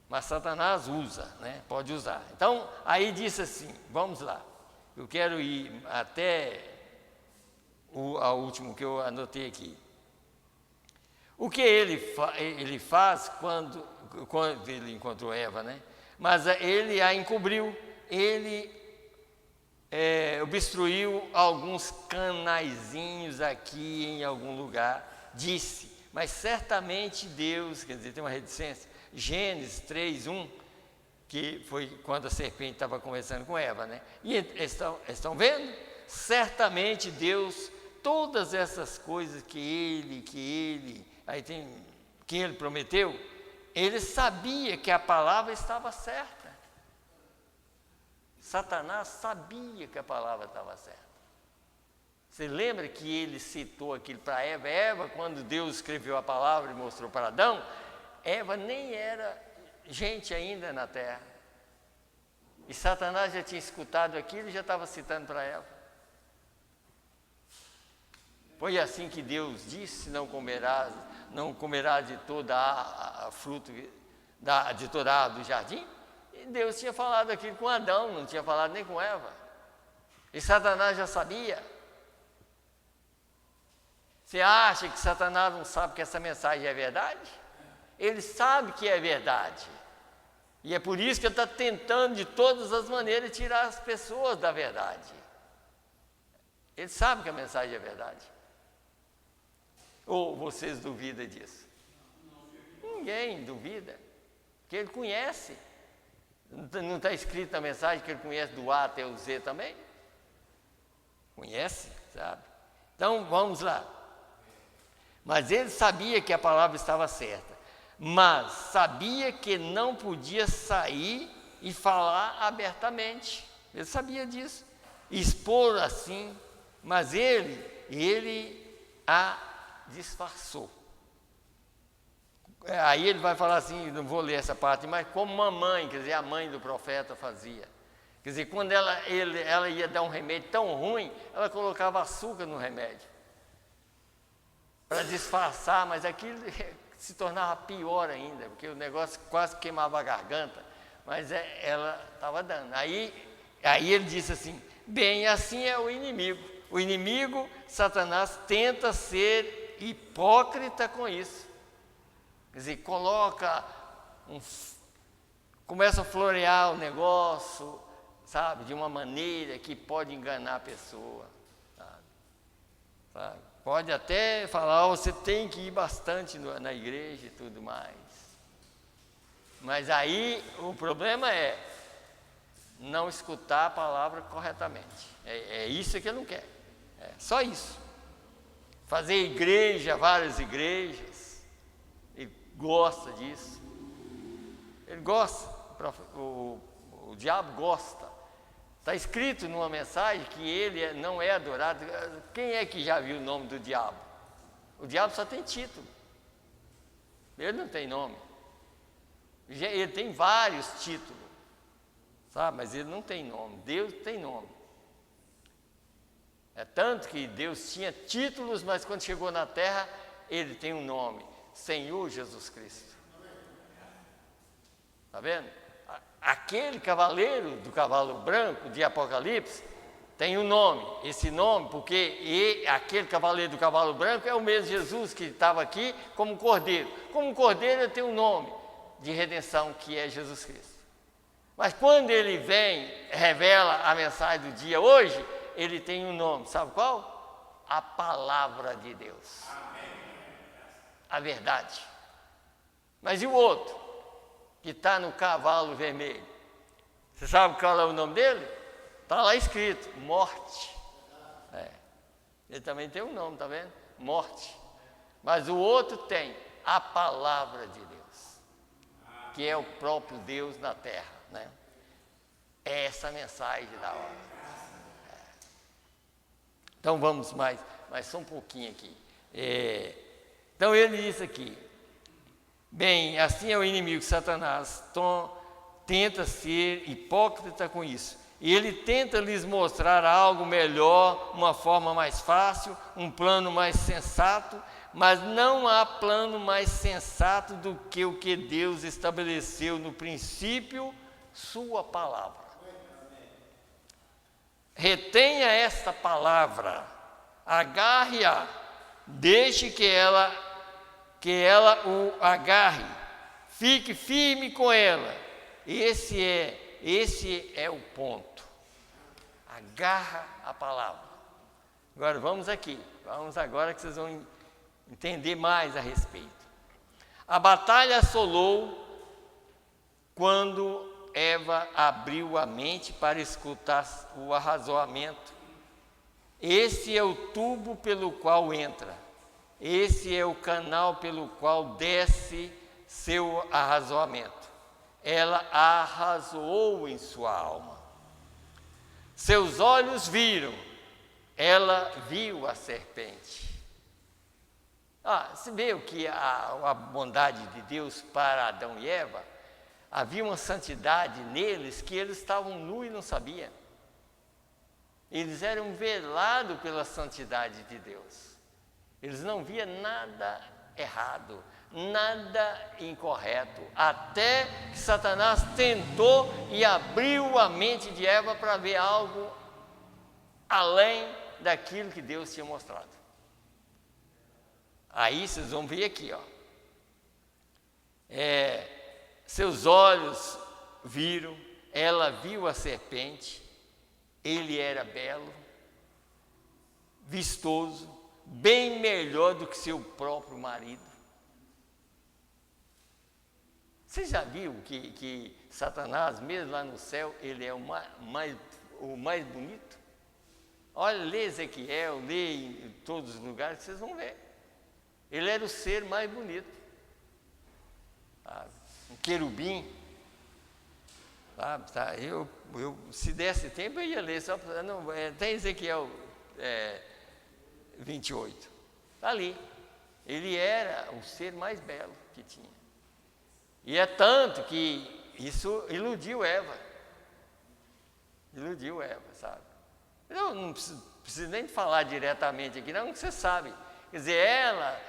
Mas Satanás usa, né? Pode usar. Então, aí disse assim, vamos lá. Eu quero ir até ao último que eu anotei aqui. O que ele faz quando ele encontrou Eva, né? Mas ele a encobriu, ele obstruiu alguns canaizinhos aqui em algum lugar, disse, mas certamente Deus, quer dizer, tem uma reticência, Gênesis 3:1, que foi quando a serpente estava conversando com Eva, né? E estão vendo? Certamente Deus, todas essas coisas que ele prometeu, ele sabia que a palavra estava certa. Satanás sabia que a palavra estava certa. Você lembra que ele citou aquilo para Eva? Eva, quando Deus escreveu a palavra e mostrou para Adão, Eva nem era gente ainda na terra. E Satanás já tinha escutado aquilo e já estava citando para Eva. Foi assim que Deus disse, não comerás de toda a fruto, de toda a árvore do jardim. E Deus tinha falado aquilo com Adão, não tinha falado nem com Eva. E Satanás já sabia. Você acha que Satanás não sabe que essa mensagem é verdade? Ele sabe que é verdade. E é por isso que ele está tentando de todas as maneiras tirar as pessoas da verdade. Ele sabe que a mensagem é verdade. Ou vocês duvidam disso? Ninguém duvida, porque ele conhece. Não está escrito na mensagem que ele conhece do A até o Z também? Conhece, sabe? Então, vamos lá. Mas ele sabia que a palavra estava certa, mas sabia que não podia sair e falar abertamente. Ele sabia disso, expor assim, mas ele a disfarçou. Aí ele vai falar assim, não vou ler essa parte, mas como uma mãe, quer dizer, a mãe do profeta fazia. Quer dizer, quando ela ia dar um remédio tão ruim, ela colocava açúcar no remédio, para disfarçar, mas aquilo se tornava pior ainda, porque o negócio quase queimava a garganta, mas ela estava dando. Aí ele disse assim, bem, assim é o inimigo. O inimigo, Satanás, tenta ser hipócrita com isso. Quer dizer, começa a florear o negócio, sabe, de uma maneira que pode enganar a pessoa, sabe? Pode até falar, você tem que ir bastante na igreja e tudo mais. Mas aí o problema é não escutar a palavra corretamente. É isso que ele não quer. É só isso. Fazer igreja, várias igrejas. Ele gosta disso. Ele gosta. O diabo gosta. Está escrito numa mensagem que ele não é adorado. Quem é que já viu o nome do diabo? O diabo só tem título. Ele não tem nome. Ele tem vários títulos, sabe? Mas ele não tem nome. Deus tem nome. É tanto que Deus tinha títulos, mas quando chegou na terra, ele tem um nome: Senhor Jesus Cristo. Está vendo? Aquele cavaleiro do cavalo branco de Apocalipse tem um nome, esse nome, porque aquele cavaleiro do cavalo branco é o mesmo Jesus que estava aqui como cordeiro. Como cordeiro ele tem um nome de redenção que é Jesus Cristo. Mas quando ele vem, revela a mensagem do dia hoje, ele tem um nome, sabe qual? A palavra de Deus. A verdade. Mas e o outro? Que está no cavalo vermelho. Você sabe qual é o nome dele? Está lá escrito, morte. Ele também tem um nome, está vendo? Morte. Mas o outro tem a palavra de Deus, que é o próprio Deus na terra, né? É essa mensagem da hora. Então vamos mais só um pouquinho aqui. Então ele disse aqui, bem, assim é o inimigo, Satanás, tenta ser hipócrita com isso. E ele tenta lhes mostrar algo melhor, uma forma mais fácil, um plano mais sensato, mas não há plano mais sensato do que o que Deus estabeleceu no princípio, sua palavra. Retenha esta palavra, agarre-a, deixe que ela o agarre, fique firme com ela. Esse é o ponto. Agarra a palavra. Agora vamos agora que vocês vão entender mais a respeito. A batalha assolou quando Eva abriu a mente para escutar o arrazoamento. Esse é o tubo pelo qual entra. Esse é o canal pelo qual desce seu arrazoamento. Ela arrazoou em sua alma. Seus olhos viram, ela viu a serpente. Se vê o que a bondade de Deus para Adão e Eva, havia uma santidade neles que eles estavam nus e não sabiam. Eles eram velados pela santidade de Deus. Eles não viam nada errado, nada incorreto, até que Satanás tentou e abriu a mente de Eva para ver algo além daquilo que Deus tinha mostrado. Aí vocês vão ver aqui, seus olhos viram, ela viu a serpente, ele era belo, vistoso, bem melhor do que seu próprio marido. Você já viu que Satanás, mesmo lá no céu, ele é o mais bonito? Olha, lê Ezequiel, lê em todos os lugares, vocês vão ver. Ele era o ser mais bonito. Um querubim. Se desse tempo, eu ia ler. Tem Ezequiel 28. Está ali. Ele era o ser mais belo que tinha. E é tanto que isso iludiu Eva. Iludiu Eva, sabe? Eu não preciso nem falar diretamente aqui, não, que você sabe. Quer dizer, ela,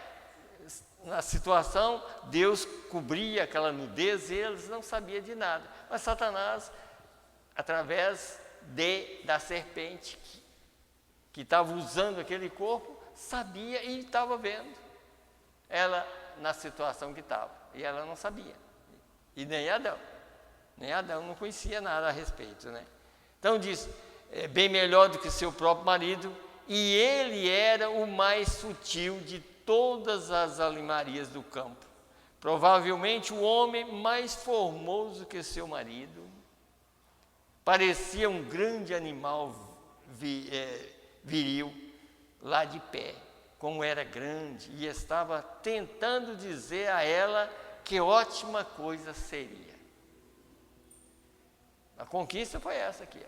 na situação, Deus cobria aquela nudez e eles não sabiam de nada. Mas Satanás, através da serpente que estava usando aquele corpo, sabia e estava vendo ela na situação que estava. E ela não sabia. E nem Adão. Nem Adão não conhecia nada a respeito, né? Então diz, bem melhor do que seu próprio marido, e ele era o mais sutil de todas as animarias do campo. Provavelmente o homem mais formoso que seu marido. Parecia um grande animal viril, lá de pé, como era grande, e estava tentando dizer a ela que ótima coisa seria. A conquista foi essa aqui.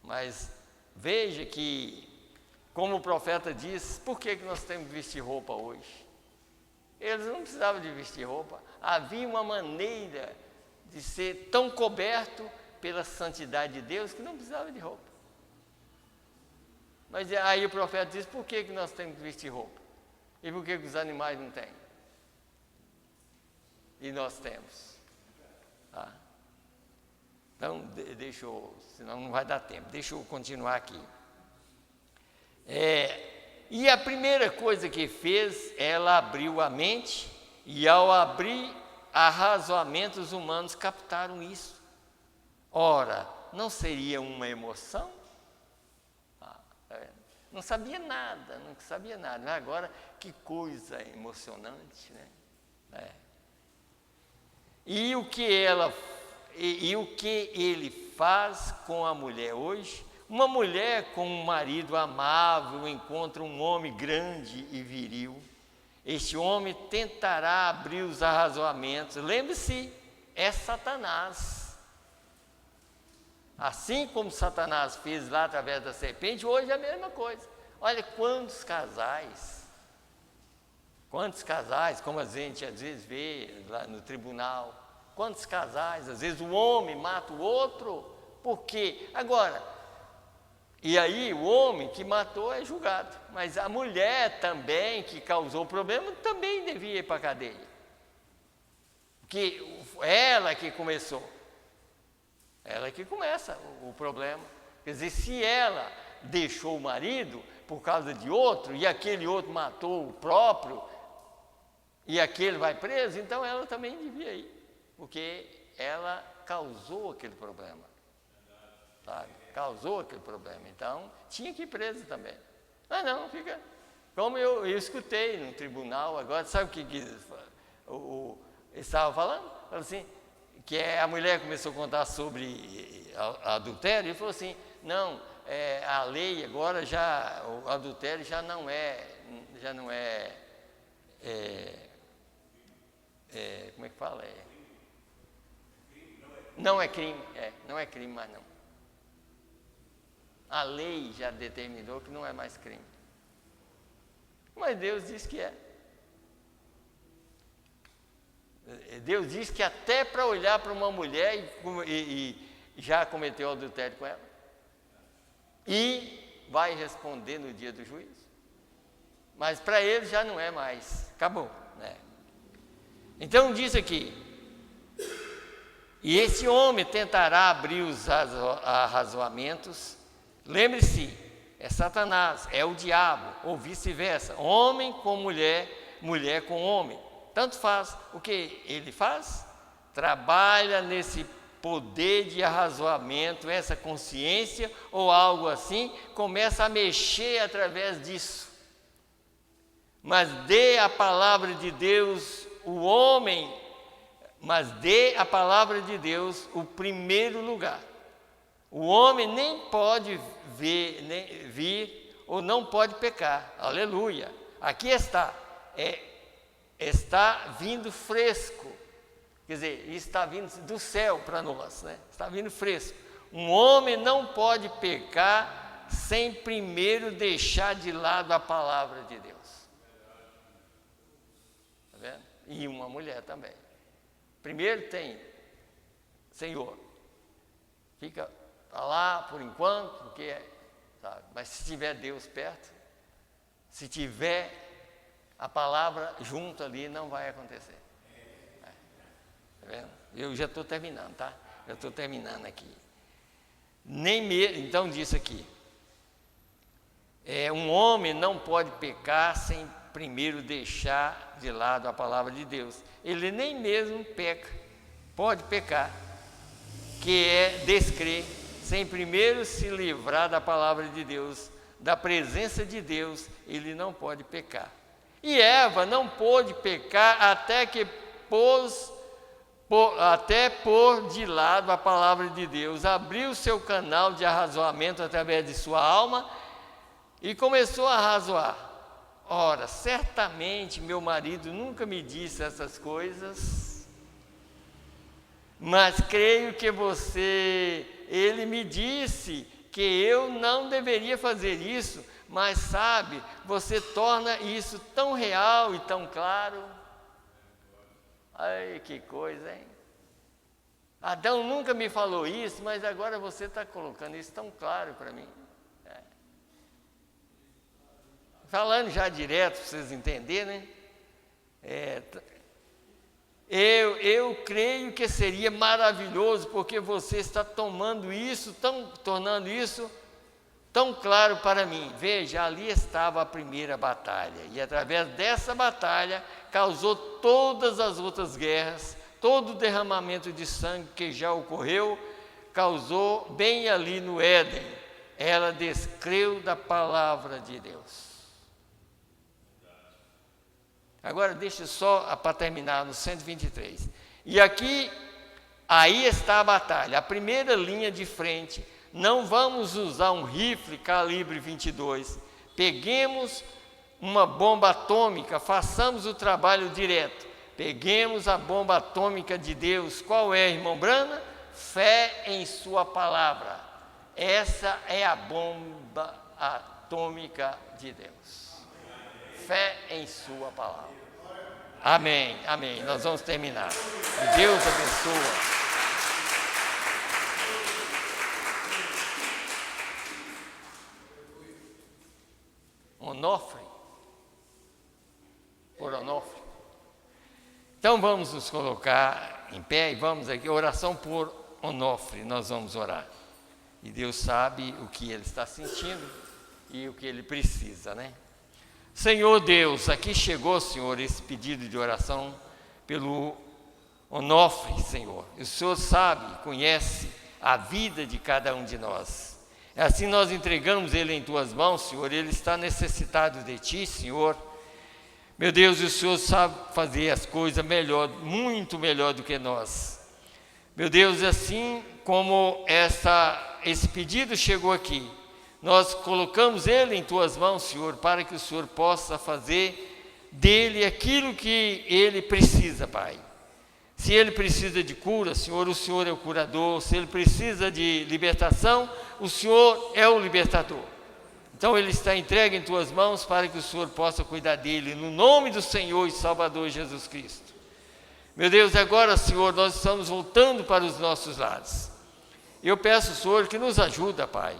Mas veja que, como o profeta diz, por que nós temos que vestir roupa hoje? Eles não precisavam de vestir roupa. Havia uma maneira de ser tão coberto pela santidade de Deus que não precisava de roupa. Mas aí o profeta diz, por que nós temos que vestir roupa? E por que os animais não têm? E nós temos. Então, senão não vai dar tempo. Deixa eu continuar aqui. E a primeira coisa que fez, ela abriu a mente, e ao abrir, arrazoamentos humanos captaram isso. Ora, não seria uma emoção? Não sabia nada, Mas agora, que coisa emocionante, né? E o que ele faz com a mulher hoje? Uma mulher com um marido amável encontra um homem grande e viril. Este homem tentará abrir os arrazoamentos. Lembre-se, é Satanás. Assim como Satanás fez lá através da serpente, hoje é a mesma coisa. Olha quantos casais, como a gente às vezes vê lá no tribunal, Quantos casais, às vezes o homem mata o outro, por quê? Agora, e aí o homem que matou é julgado, mas a mulher também que causou o problema também devia ir para a cadeia. Porque ela que começou, ela que começa o problema. Quer dizer, se ela deixou o marido por causa de outro, e aquele outro matou o próprio, e aquele vai preso, então ela também devia ir, porque ela causou aquele problema, sabe? Causou aquele problema, então tinha que ir preso também. Ah, não, fica. Como eu escutei no tribunal agora, sabe o que ele estava falando? Falou assim, que a mulher começou a contar sobre adultério, e falou assim, não, a lei agora já, o adultério já não é como é que fala? Não é crime, não é crime mais não. A lei já determinou que não é mais crime. Mas Deus diz que é. Deus diz que até para olhar para uma mulher e já cometeu adultério com ela. E vai responder no dia do juízo. Mas para ele já não é mais. Acabou, né? Então diz aqui, e esse homem tentará abrir os arrazoamentos. Lembre-se, é Satanás, é o diabo, ou vice-versa, homem com mulher, mulher com homem, tanto faz. O que ele faz? Trabalha nesse poder de arrazoamento, essa consciência ou algo assim, começa a mexer através disso. Mas dê a palavra de Deus, mas dê a palavra de Deus o primeiro lugar. O homem nem pode vir ou não pode pecar. Aleluia. Aqui está. Está vindo fresco. Quer dizer, está vindo do céu para nós, né? Está vindo fresco. Um homem não pode pecar sem primeiro deixar de lado a palavra de Deus. Está vendo? E uma mulher também. Primeiro tem, Senhor, fica lá por enquanto, porque, sabe? Mas se tiver Deus perto, se tiver a palavra junto ali, não vai acontecer. Tá vendo? Eu já estou terminando, tá? Já estou terminando aqui. Então diz aqui, um homem não pode pecar sem primeiro deixar de lado a palavra de Deus. Ele nem mesmo pode pecar, que é descrer, sem primeiro se livrar da palavra de Deus, da presença de Deus, ele não pode pecar. E Eva não pôde pecar até pôr de lado a palavra de Deus, abriu seu canal de arrazoamento através de sua alma e começou a arrazoar. Ora, certamente meu marido nunca me disse essas coisas, mas creio que ele me disse que eu não deveria fazer isso, mas sabe, você torna isso tão real e tão claro. Ai, que coisa, hein? Adão nunca me falou isso, mas agora você está colocando isso tão claro para mim. Falando já direto, para vocês entenderem, eu creio que seria maravilhoso, porque você está tornando isso tão claro para mim. Veja, ali estava a primeira batalha, e através dessa batalha causou todas as outras guerras, todo o derramamento de sangue que já ocorreu, causou bem ali no Éden. Ela descreu da palavra de Deus. Agora deixa só para terminar no 123. E aí está a batalha, a primeira linha de frente. Não vamos usar um rifle calibre 22. Peguemos uma bomba atômica, façamos o trabalho direto. Peguemos a bomba atômica de Deus. Qual é, irmão Brana? Fé em sua palavra. Essa é a bomba atômica de Deus. Fé em sua palavra. Amém, amém. Nós vamos terminar. Que Deus abençoe. Onofre. Por Onofre. Então vamos nos colocar em pé e vamos aqui, oração por Onofre, nós vamos orar. E Deus sabe o que ele está sentindo e o que ele precisa, né? Senhor Deus, aqui chegou, Senhor, esse pedido de oração pelo Onofre, Senhor. E o Senhor sabe, conhece a vida de cada um de nós. Assim nós entregamos ele em Tuas mãos, Senhor. Ele está necessitado de Ti, Senhor. Meu Deus, o Senhor sabe fazer as coisas melhor, muito melhor do que nós. Meu Deus, assim como esse pedido chegou aqui, nós colocamos ele em Tuas mãos, Senhor, para que o Senhor possa fazer dele aquilo que ele precisa, Pai. Se ele precisa de cura, Senhor, o Senhor é o curador. Se ele precisa de libertação, o Senhor é o libertador. Então ele está entregue em Tuas mãos para que o Senhor possa cuidar dele, no nome do Senhor e Salvador Jesus Cristo. Meu Deus, agora, Senhor, nós estamos voltando para os nossos lares. Eu peço, Senhor, que nos ajuda, Pai.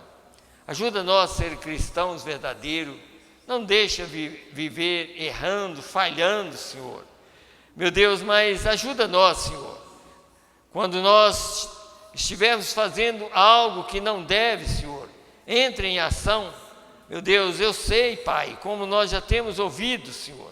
Ajuda nós a ser cristãos verdadeiros. Não deixa viver errando, falhando, Senhor. Meu Deus, mas ajuda nós, Senhor. Quando nós estivermos fazendo algo que não deve, Senhor, entre em ação. Meu Deus, eu sei, Pai, como nós já temos ouvido, Senhor.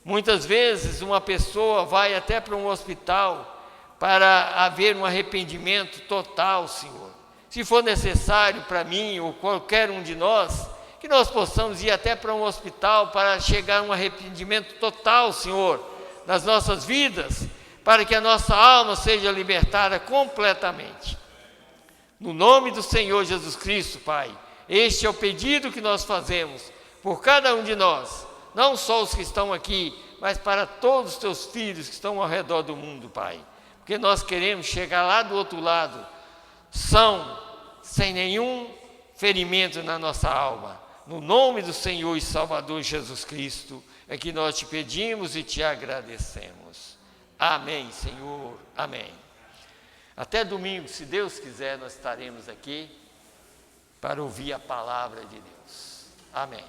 Muitas vezes uma pessoa vai até para um hospital para haver um arrependimento total, Senhor. Se for necessário para mim ou qualquer um de nós, que nós possamos ir até para um hospital para chegar a um arrependimento total, Senhor, nas nossas vidas, para que a nossa alma seja libertada completamente. No nome do Senhor Jesus Cristo, Pai, este é o pedido que nós fazemos por cada um de nós, não só os que estão aqui, mas para todos os Teus filhos que estão ao redor do mundo, Pai. Porque nós queremos chegar lá do outro lado, sem nenhum ferimento na nossa alma. No nome do Senhor e Salvador Jesus Cristo, é que nós Te pedimos e Te agradecemos. Amém, Senhor. Amém. Até domingo, se Deus quiser, nós estaremos aqui para ouvir a palavra de Deus. Amém.